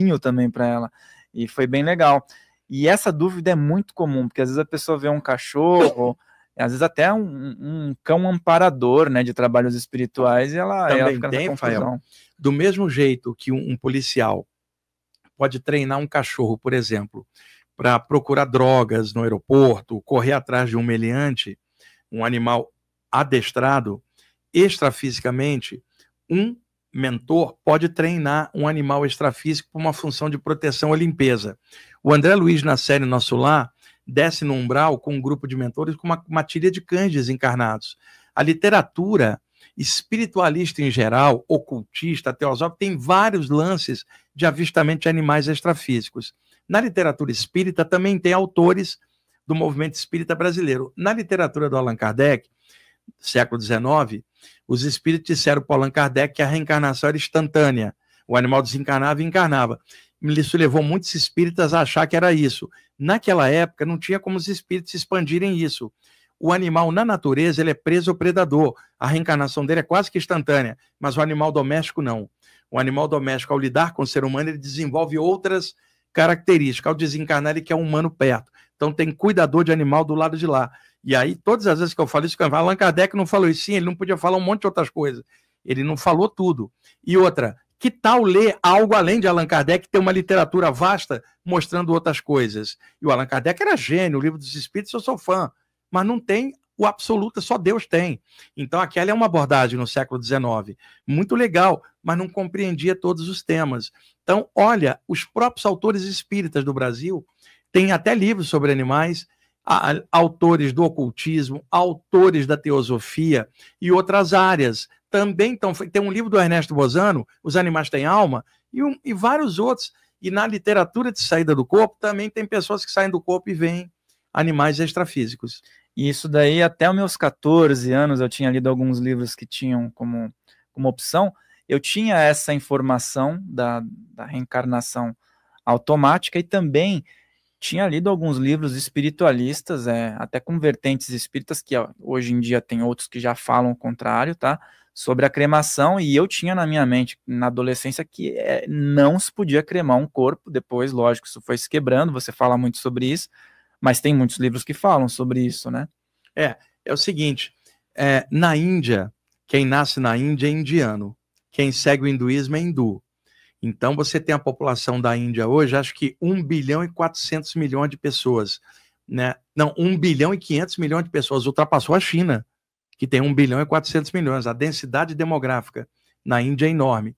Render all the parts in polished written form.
carinho também para ela. E foi bem legal. E essa dúvida é muito comum, porque às vezes a pessoa vê um cachorro, às vezes até um cão amparador, né, de trabalhos espirituais, e ela fica nessa confusão. Fael, do mesmo jeito que um policial pode treinar um cachorro, por exemplo, para procurar drogas no aeroporto, correr atrás de um meliante, um animal adestrado, extrafisicamente, um mentor pode treinar um animal extrafísico por uma função de proteção ou limpeza. O André Luiz, na série Nosso Lar, desce no umbral com um grupo de mentores com uma matilha de cães desencarnados. A literatura espiritualista em geral, ocultista, teosófica, tem vários lances de avistamento de animais extrafísicos. Na literatura espírita também tem autores do movimento espírita brasileiro. Na literatura do Allan Kardec, século XIX, os espíritos disseram para Allan Kardec que a reencarnação era instantânea. O animal desencarnava e encarnava. Isso levou muitos espíritas a achar que era isso. Naquela época, não tinha como os espíritos expandirem isso. O animal, na natureza, ele é preso ao predador. A reencarnação dele é quase que instantânea, mas o animal doméstico não. O animal doméstico, ao lidar com o ser humano, ele desenvolve outras características. Ao desencarnar, ele quer um humano perto. Então, tem cuidador de animal do lado de lá. E aí, todas as vezes que eu falo isso, Allan Kardec não falou isso, sim, ele não podia falar um monte de outras coisas. Ele não falou tudo. E outra, que tal ler algo além de Allan Kardec, ter uma literatura vasta mostrando outras coisas? E o Allan Kardec era gênio, o Livro dos Espíritos eu sou fã, mas não tem o absoluto, só Deus tem. Então aquela é uma abordagem no século XIX, muito legal, mas não compreendia todos os temas. Então, olha, os próprios autores espíritas do Brasil têm até livros sobre animais, autores do ocultismo, autores da teosofia e outras áreas. Também tem um livro do Ernesto Bozano, Os Animais Têm Alma, e vários outros. E na literatura de saída do corpo, também tem pessoas que saem do corpo e veem animais extrafísicos. E isso daí, até os meus 14 anos, eu tinha lido alguns livros que tinham como opção, eu tinha essa informação da reencarnação automática e também tinha lido alguns livros espiritualistas, até com vertentes espíritas, que hoje em dia tem outros que já falam o contrário, tá? Sobre a cremação, e eu tinha na minha mente, na adolescência, que não se podia cremar um corpo. Depois, lógico, isso foi se quebrando, você fala muito sobre isso, mas tem muitos livros que falam sobre isso, né? É o seguinte, na Índia, quem nasce na Índia é indiano, quem segue o hinduísmo é hindu. Então você tem a população da Índia hoje, acho que 1 bilhão e 400 milhões de pessoas, né? Não, 1 bilhão e 500 milhões de pessoas, ultrapassou a China, que tem 1 bilhão e 400 milhões. A densidade demográfica na Índia é enorme.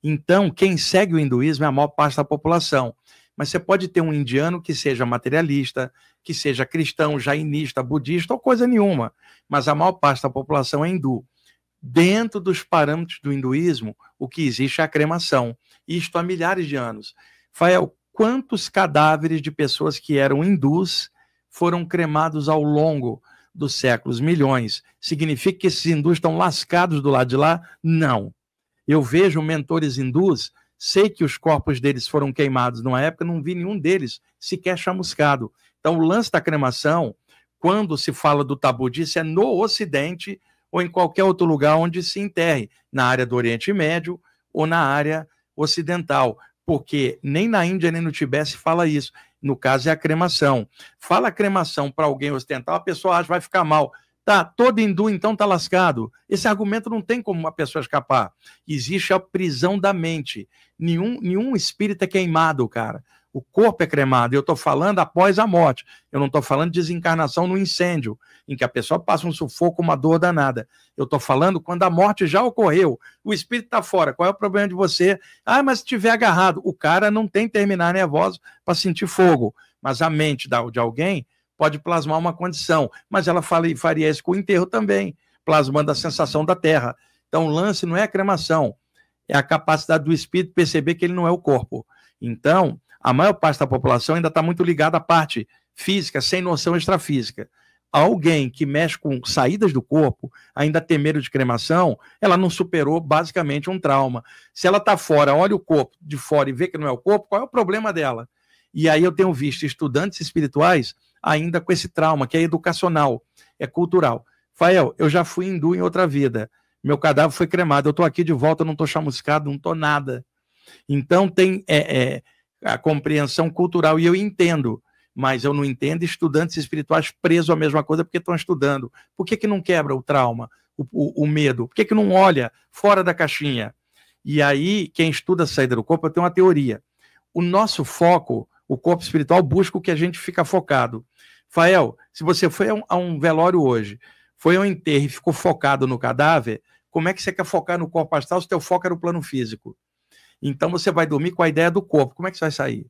Então, quem segue o hinduísmo é a maior parte da população. Mas você pode ter um indiano que seja materialista, que seja cristão, jainista, budista ou coisa nenhuma. Mas a maior parte da população é hindu. Dentro dos parâmetros do hinduísmo, o que existe é a cremação. Isto há milhares de anos. Fael, quantos cadáveres de pessoas que eram hindus foram cremados ao longo dos séculos? Milhões. Significa que esses hindus estão lascados do lado de lá? Não. Eu vejo mentores hindus, sei que os corpos deles foram queimados numa época, não vi nenhum deles sequer chamuscado. Então, o lance da cremação, quando se fala do tabu disso, é no Ocidente ou em qualquer outro lugar onde se enterre, na área do Oriente Médio ou na área ocidental, porque nem na Índia nem no Tibete se fala isso. No caso é a cremação. Fala cremação para alguém ocidental, a pessoa acha que vai ficar mal. Tá, todo hindu então tá lascado. Esse argumento não tem como uma pessoa escapar. Existe a prisão da mente. Nenhum espírito é queimado, cara. O corpo é cremado. Eu estou falando após a morte. Eu não estou falando de desencarnação no incêndio, em que a pessoa passa um sufoco, uma dor danada. Eu estou falando quando a morte já ocorreu. O espírito está fora. Qual é o problema de você? Ah, mas se estiver agarrado. O cara não tem terminar nervoso para sentir fogo. Mas a mente de alguém pode plasmar uma condição. Mas ela faria isso com o enterro também, plasmando a sensação da terra. Então o lance não é a cremação. É a capacidade do espírito perceber que ele não é o corpo. Então, a maior parte da população ainda está muito ligada à parte física, sem noção extrafísica. Alguém que mexe com saídas do corpo, ainda tem medo de cremação, ela não superou basicamente um trauma. Se ela está fora, olha o corpo de fora e vê que não é o corpo, qual é o problema dela? E aí eu tenho visto estudantes espirituais ainda com esse trauma, que é educacional, é cultural. Fael, eu já fui hindu em outra vida, meu cadáver foi cremado, eu estou aqui de volta, eu não estou chamuscado, não estou nada. Então tem a compreensão cultural, e eu entendo, mas eu não entendo estudantes espirituais presos à mesma coisa porque estão estudando. Por que não quebra o trauma, o medo? Por que não olha fora da caixinha? E aí, quem estuda a saída do corpo, eu tenho uma teoria. O nosso foco, o corpo espiritual, busca o que a gente fica focado. Fael, se você foi a um velório hoje, foi ao enterro e ficou focado no cadáver, como é que você quer focar no corpo astral se o teu foco era o plano físico? Então você vai dormir com a ideia do corpo. Como é que você vai sair?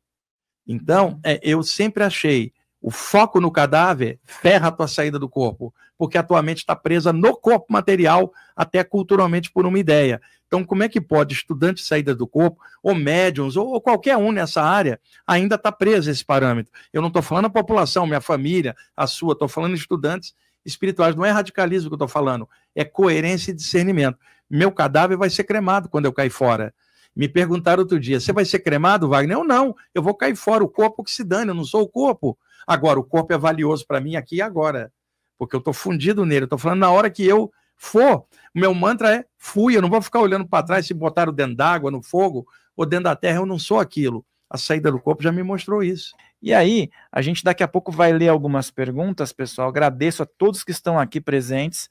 Então, eu sempre achei, o foco no cadáver ferra a tua saída do corpo, porque a tua mente está presa no corpo material, até culturalmente por uma ideia. Então, como é que pode estudante de saída do corpo, ou médiums, ou qualquer um nessa área, ainda está preso a esse parâmetro? Eu não estou falando a população, minha família, a sua, estou falando de estudantes espirituais. Não é radicalismo que eu estou falando, é coerência e discernimento. Meu cadáver vai ser cremado quando eu cair fora. Me perguntaram outro dia, você vai ser cremado, Wagner? Eu não, eu vou cair fora, o corpo que se dane, eu não sou o corpo. Agora, o corpo é valioso para mim aqui e agora, porque eu estou fundido nele, eu estou falando na hora que eu for. O meu mantra é fui, eu não vou ficar olhando para trás se botaram dentro d'água, no fogo, ou dentro da terra, eu não sou aquilo. A saída do corpo já me mostrou isso. E aí, a gente daqui a pouco vai ler algumas perguntas, pessoal. Agradeço a todos que estão aqui presentes.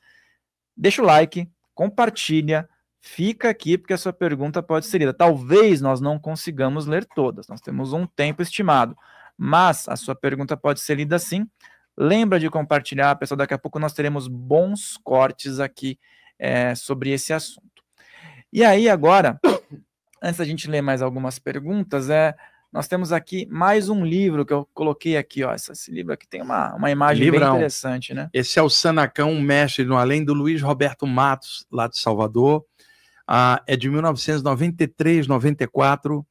Deixa o like, compartilha, fica aqui, porque a sua pergunta pode ser lida. Talvez nós não consigamos ler todas, nós temos um tempo estimado, mas a sua pergunta pode ser lida sim. Lembra de compartilhar, pessoal, daqui a pouco nós teremos bons cortes aqui sobre esse assunto. E aí, agora, antes da gente ler mais algumas perguntas, nós temos aqui mais um livro que eu coloquei aqui, ó. Esse livro aqui tem uma imagem Livrão. Bem interessante, né? Esse é o Sanacão, um mestre no além, do Luiz Roberto Matos, lá de Salvador. É de 1993, 94.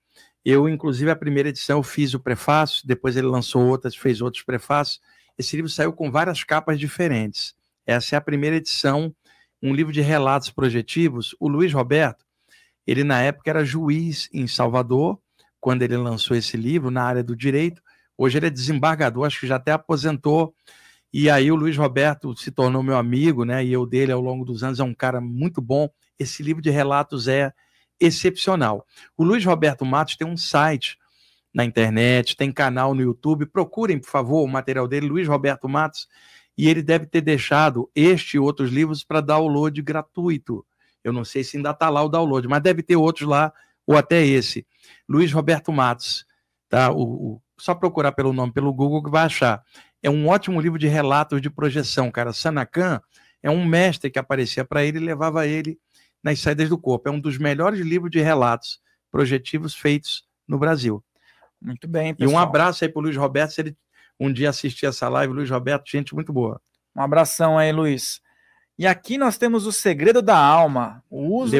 Eu, inclusive, a primeira edição eu fiz o prefácio, depois ele lançou outras, fez outros prefácios. Esse livro saiu com várias capas diferentes. Essa é a primeira edição, um livro de relatos projetivos. O Luiz Roberto, ele na época era juiz em Salvador, quando ele lançou esse livro, na área do direito. Hoje ele é desembargador, acho que já até aposentou. E aí o Luiz Roberto se tornou meu amigo, né? E eu dele ao longo dos anos, é um cara muito bom. Esse livro de relatos é excepcional. O Luiz Roberto Matos tem um site na internet, tem canal no YouTube. Procurem, por favor, o material dele, Luiz Roberto Matos, e ele deve ter deixado este e outros livros para download gratuito. Eu não sei se ainda está lá o download, mas deve ter outros lá, ou até esse. Luiz Roberto Matos, tá? Só procurar pelo nome, pelo Google, que vai achar. É um ótimo livro de relatos de projeção, cara. Sanacan é um mestre que aparecia para ele e levava ele nas saídas do corpo. É um dos melhores livros de relatos projetivos feitos no Brasil. Muito bem, pessoal. E um abraço aí para o Luiz Roberto, se ele um dia assistir essa live. Luiz Roberto, gente muito boa. Um abração aí, Luiz. E aqui nós temos o segredo da alma, o uso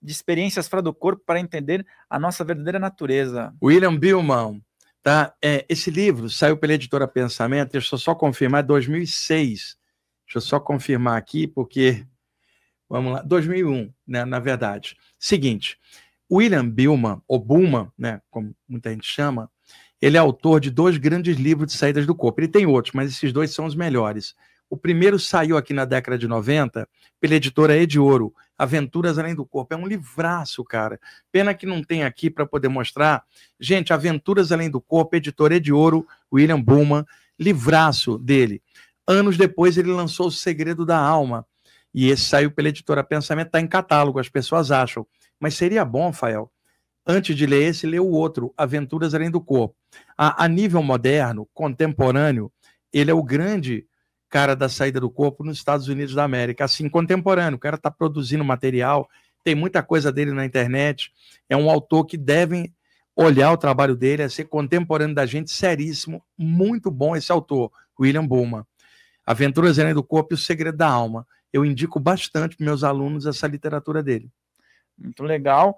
de experiências fora do corpo para entender a nossa verdadeira natureza. William Billman, tá? Esse livro saiu pela editora Pensamento, deixa eu só confirmar, 2006. Deixa eu só confirmar aqui, porque, vamos lá, 2001, né, na verdade. Seguinte, William Billman, ou Bullman, né, como muita gente chama, ele é autor de 2 grandes livros de saídas do corpo. Ele tem outros, mas esses 2 são os melhores. O primeiro saiu aqui na década de 90 pela editora Ediouro, Aventuras Além do Corpo. É um livraço, cara. Pena que não tem aqui para poder mostrar. Gente, Aventuras Além do Corpo, editora Ediouro, William Bullman, livraço dele. Anos depois ele lançou O Segredo da Alma. E esse saiu pela editora Pensamento, está em catálogo, as pessoas acham. Mas seria bom, Fael, antes de ler esse, ler o outro, Aventuras Além do Corpo. A nível moderno, contemporâneo, ele é o grande cara da saída do corpo nos Estados Unidos da América, assim, contemporâneo. O cara está produzindo material, tem muita coisa dele na internet. É um autor que devem olhar o trabalho dele, é ser contemporâneo da gente, seríssimo, muito bom esse autor, William Bullman. Aventuras Além do Corpo e O Segredo da Alma. Eu indico bastante para meus alunos essa literatura dele. Muito legal.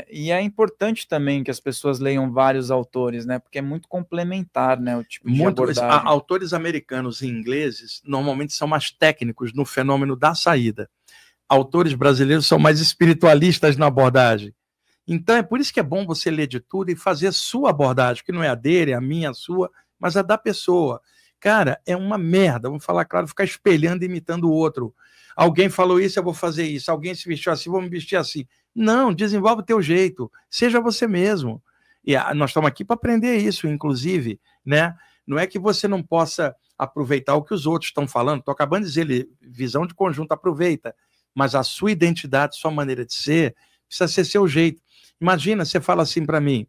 E é importante também que as pessoas leiam vários autores, né? Porque é muito complementar, né? O tipo de abordagem. Autores americanos e ingleses normalmente são mais técnicos no fenômeno da saída. Autores brasileiros são mais espiritualistas na abordagem. Então é por isso que é bom você ler de tudo e fazer a sua abordagem, que não é a dele, a minha, a sua, mas a da pessoa. Cara, é uma merda, vamos falar claro, ficar espelhando e imitando o outro. alguém falou isso, eu vou fazer isso, alguém se vestiu assim, vou me vestir assim. Não, desenvolve o teu jeito, seja você mesmo. E nós estamos aqui para aprender isso, inclusive, né? Não é que você não possa aproveitar o que os outros estão falando, estou acabando de dizer, visão de conjunto, aproveita, mas a sua identidade, sua maneira de ser, precisa ser seu jeito. Imagina, você fala assim para mim,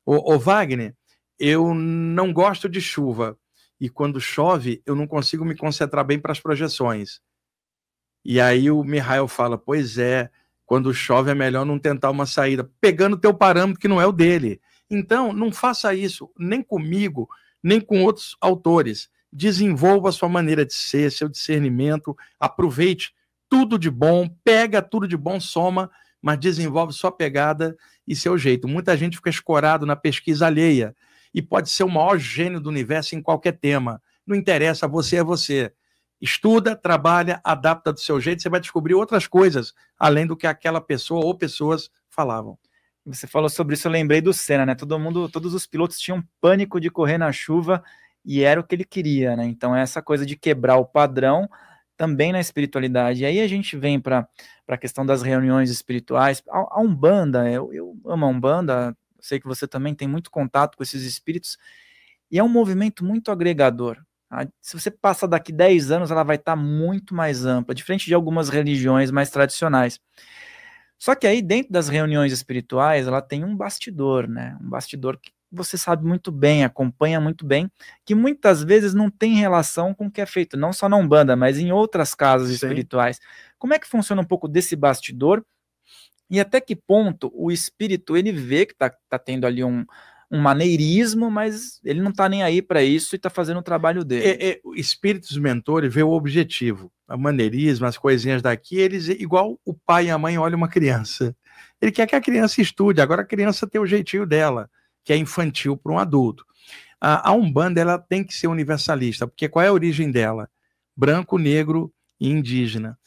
ô Wagner, eu não gosto de chuva, e quando chove, eu não consigo me concentrar bem para as projeções. E aí o Mihail fala, pois é, quando chove é melhor não tentar uma saída, pegando o teu parâmetro que não é o dele. Então, não faça isso, nem comigo, nem com outros autores. Desenvolva a sua maneira de ser, seu discernimento, aproveite tudo de bom, pega tudo de bom, soma, mas desenvolve sua pegada e seu jeito. Muita gente fica escorado na pesquisa alheia e pode ser o maior gênio do universo em qualquer tema. Não interessa, você é você. Estuda, trabalha, adapta do seu jeito, você vai descobrir outras coisas, além do que aquela pessoa ou pessoas falavam. Você falou sobre isso, eu lembrei do Senna, né? Todos os pilotos tinham pânico de correr na chuva e era o que ele queria, né? Então, essa coisa de quebrar o padrão também na espiritualidade. E aí a gente vem para a questão das reuniões espirituais. A Umbanda, eu amo a Umbanda, sei que você também tem muito contato com esses espíritos, e é um movimento muito agregador. Se você passa daqui 10 anos, ela vai estar muito mais ampla, diferente de algumas religiões mais tradicionais. Só que aí, dentro das reuniões espirituais, ela tem um bastidor, né? Um bastidor que você sabe muito bem, acompanha muito bem, que muitas vezes não tem relação com o que é feito, não só na Umbanda, mas em outras casas espirituais. Como é que funciona um pouco desse bastidor? E até que ponto o espírito, ele vê que tá tendo ali um maneirismo, mas ele não tá nem aí para isso e tá fazendo o trabalho dele. Espíritos mentores vê o objetivo, o maneirismo, as coisinhas daqui, eles, igual o pai e a mãe olham uma criança. Ele quer que a criança estude, agora a criança tem o jeitinho dela, que é infantil para um adulto. A Umbanda, ela tem que ser universalista, porque qual é a origem dela? Branco, negro e indígena.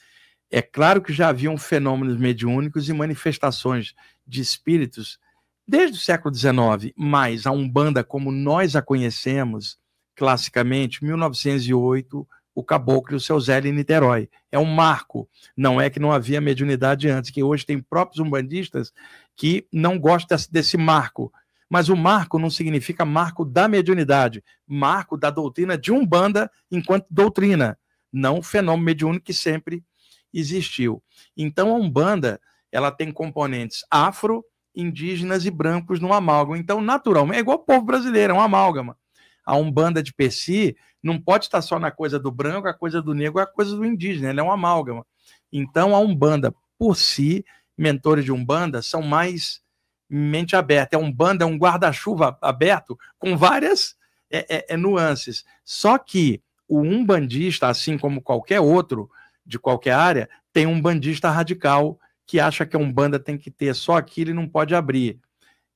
É claro que já haviam fenômenos mediúnicos e manifestações de espíritos desde o século XIX, mas a Umbanda, como nós a conhecemos, classicamente, 1908, o Caboclo e o seu Zé em Niterói. É um marco. Não é que não havia mediunidade antes, que hoje tem próprios umbandistas que não gostam desse marco. Mas o marco não significa marco da mediunidade, marco da doutrina de Umbanda enquanto doutrina, não o fenômeno mediúnico que sempre existiu. Então a Umbanda, ela tem componentes afro, indígenas e brancos no amálgama. Então, naturalmente, é igual o povo brasileiro, é um amálgama. A Umbanda de per si não pode estar só na coisa do branco, a coisa do negro, a coisa do indígena, ela é um amálgama. Então, a Umbanda, por si, mentores de Umbanda, são mais mente aberta. A Umbanda é um guarda-chuva aberto com várias nuances. Só que o umbandista, assim como qualquer outro de qualquer área, tem um umbandista radical que acha que a Umbanda tem que ter só aquilo e não pode abrir.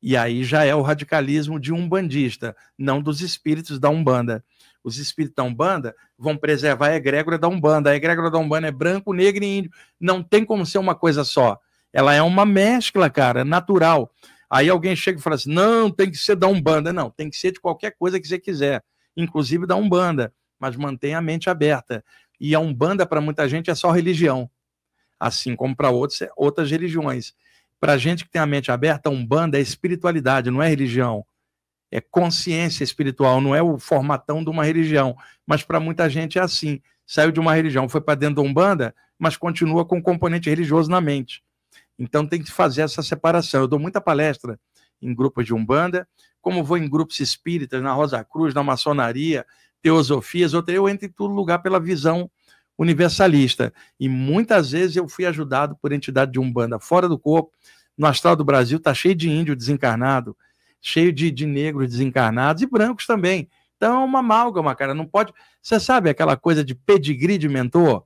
E aí já é o radicalismo de umbandista, não dos espíritos da Umbanda. Os espíritos da Umbanda vão preservar a egrégora da Umbanda. A egrégora da Umbanda é branco, negro e índio. Não tem como ser uma coisa só. Ela é uma mescla, cara, natural. Aí alguém chega e fala assim, não, tem que ser da Umbanda. Não, tem que ser de qualquer coisa que você quiser, inclusive da Umbanda, mas mantenha a mente aberta. E a Umbanda, para muita gente, é só religião, assim como para outras religiões. Para a gente que tem a mente aberta, a Umbanda é espiritualidade, não é religião. É consciência espiritual, não é o formatão de uma religião. Mas para muita gente é assim. Saiu de uma religião, foi para dentro da Umbanda, mas continua com um componente religioso na mente. Então tem que fazer essa separação. Eu dou muita palestra em grupos de Umbanda, como vou em grupos espíritas, na Rosa Cruz, na maçonaria, teosofias, eu entro em todo lugar pela visão universalista. E muitas vezes eu fui ajudado por entidade de Umbanda fora do corpo. No astral do Brasil está cheio de índio desencarnado, cheio de negros desencarnados e brancos também. Então é uma amálgama, cara. Não pode. Você sabe aquela coisa de pedigree de mentor?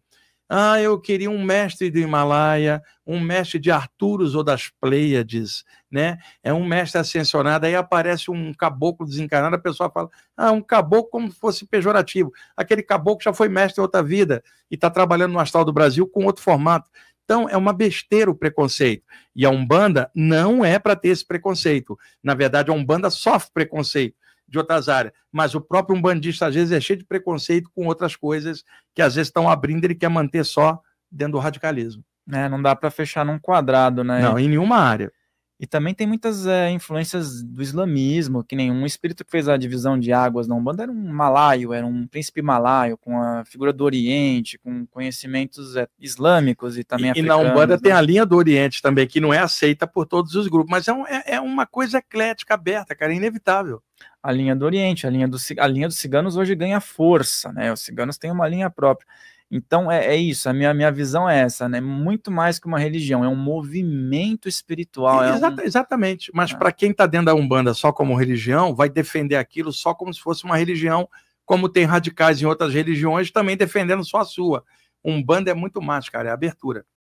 Ah, eu queria um mestre do Himalaia, um mestre de Arturos ou das Pleiades, né? É um mestre ascensionado, aí aparece um caboclo desencarnado, a pessoa fala, um caboclo como se fosse pejorativo. Aquele caboclo já foi mestre em outra vida e está trabalhando no astral do Brasil com outro formato. Então, é uma besteira o preconceito. E a Umbanda não é para ter esse preconceito. Na verdade, a Umbanda sofre preconceito de outras áreas, mas o próprio umbandista às vezes é cheio de preconceito com outras coisas que às vezes estão abrindo, ele quer manter só dentro do radicalismo. Não dá para fechar num quadrado, né? Não, em nenhuma área. E também tem muitas influências do islamismo, que nenhum espírito que fez a divisão de águas na Umbanda era um malaio, era um príncipe malaio, com a figura do Oriente, com conhecimentos islâmicos e também africanos. E na Umbanda tem a linha do Oriente também, que não é aceita por todos os grupos, mas é uma coisa eclética, aberta, cara, é inevitável. A linha do Oriente, a linha dos ciganos hoje ganha força, né? Os ciganos têm uma linha própria. Então é isso, a minha visão é essa, né? Muito mais que uma religião, é um movimento espiritual. Exatamente, mas para quem está dentro da Umbanda só como religião, vai defender aquilo só como se fosse uma religião, como tem radicais em outras religiões também defendendo só a sua. Umbanda é muito mais, cara, é abertura.